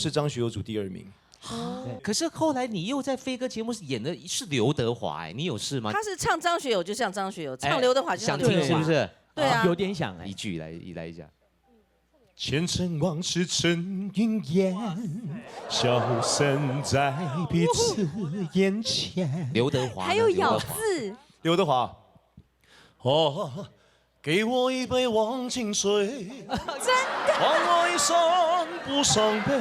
是张学友组第2名。可是后来你又在飞哥节目演的是刘德华，哎，你有事吗？他是唱张学友就像张学友，唱刘德华就像刘德华，想听是不是？对啊，有点想哎。一句来一下。前尘往事成云烟，消散在彼此眼前。刘德华还有咬字。刘德华，哦，给我一杯忘情水，真的，换我一生不伤悲。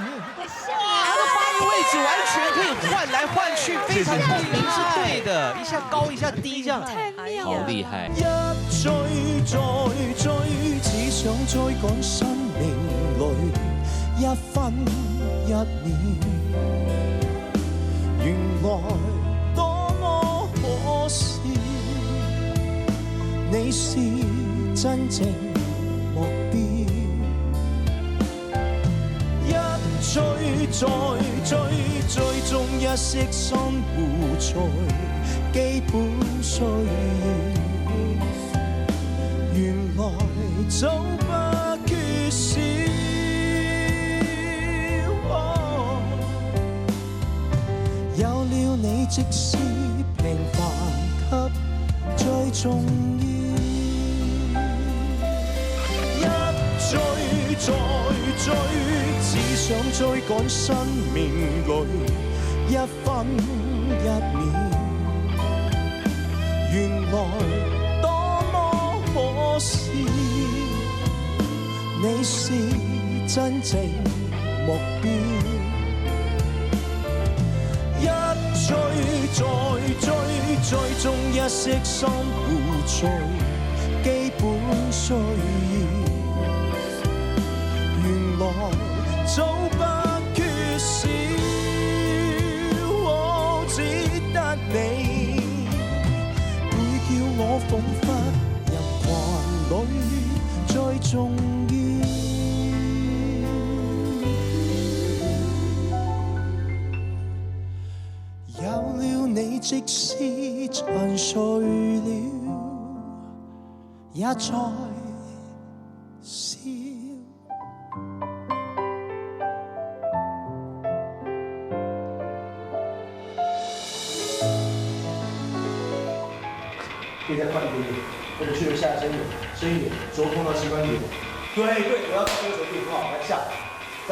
他的发音位置完全可以换来换去，非常透明，是对的，一下高一下低这样，太妙好厉害。一追再追，只想追趕生命裏一分一秒，原來多麼可笑，你是真正目標。一追再追，最終一息生活在基本需要。原來早不缺少，有了你，即使平凡給最重要。一追再追，只想追趕生命裏一分一秒。原來多麼可笑，你是真正目標。一追再追，最終一息生活在基本需要。原來早不缺少，只得你會叫我彷彿人群裏最重要。有了你，即使殘碎了，也在笑。可以再快一点点，或者去的下深一点，深一点，手碰到膝关节。对，我要到这个手臂，好，来下，3。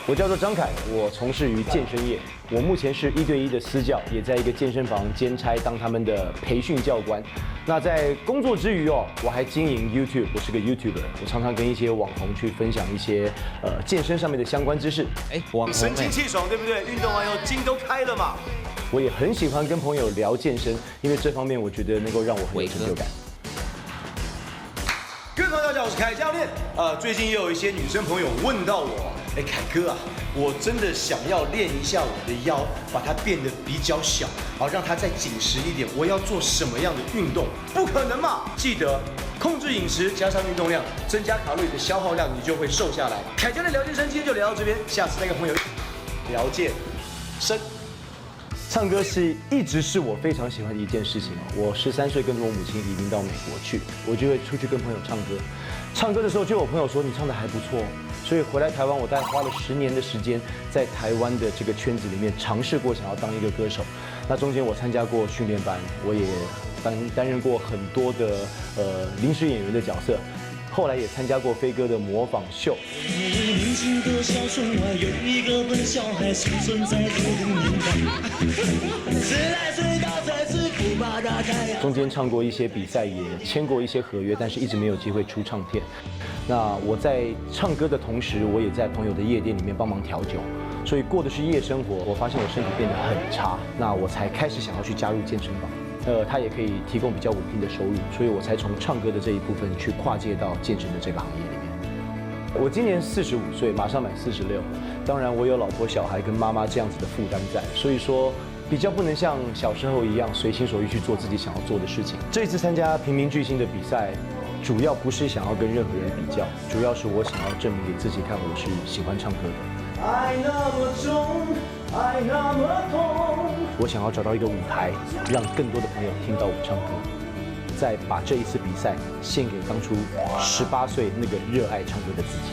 我叫做张凯，我从事于健身业。我目前是1对1的私教，也在一个健身房兼差当他们的培训教官。那在工作之余我还经营 YouTube， 我是个 YouTuber， 我常常跟一些网红去分享一些健身上面的相关知识。网红神清气爽，对不对？运动完以后筋都开了嘛。我也很喜欢跟朋友聊健身，因为这方面我觉得能够让我很有成就感。各位朋友，大家好，我是凯教练。最近也有一些女生朋友问到我，凯哥啊，我真的想要练一下我的腰，把它变得比较小，让它再紧实一点。我要做什么样的运动？不可能嘛！记得控制饮食，加上运动量，增加卡路里的消耗量，你就会瘦下来。凯教练聊健身，今天就聊到这边，下次再跟朋友聊健身。唱歌一直是我非常喜欢的一件事情。我13岁跟着我母亲移民到美国去，我就会出去跟朋友唱歌。唱歌的时候就有朋友说你唱得还不错，所以回来台湾我大概花了10年的时间，在台湾的这个圈子里面尝试过想要当一个歌手。那中间我参加过训练班，我也担任过很多的临时演员的角色。后来也参加过飞哥的模仿秀。年轻的小村外有一个笨小孩，生存在不同年代。自来水倒在水库把它开。中间唱过一些比赛，也签过一些合约，但是一直没有机会出唱片。那我在唱歌的同时，我也在朋友的夜店里面帮忙调酒，所以过的是夜生活。我发现我身体变得很差，那我才开始想要去加入健身房。它也可以提供比较稳定的收入，所以我才从唱歌的这一部分去跨界到健身的这个行业里面。我今年45岁，马上满46，当然我有老婆小孩跟妈妈这样子的负担在，所以说比较不能像小时候一样随心所欲去做自己想要做的事情。这一次参加平民巨星的比赛，主要不是想要跟任何人比较，主要是我想要证明给自己看我是喜欢唱歌的。爱那么重，爱那么痛。我想要找到一个舞台，让更多的朋友听到我唱歌，再把这一次比赛献给当初18岁那个热爱唱歌的自己。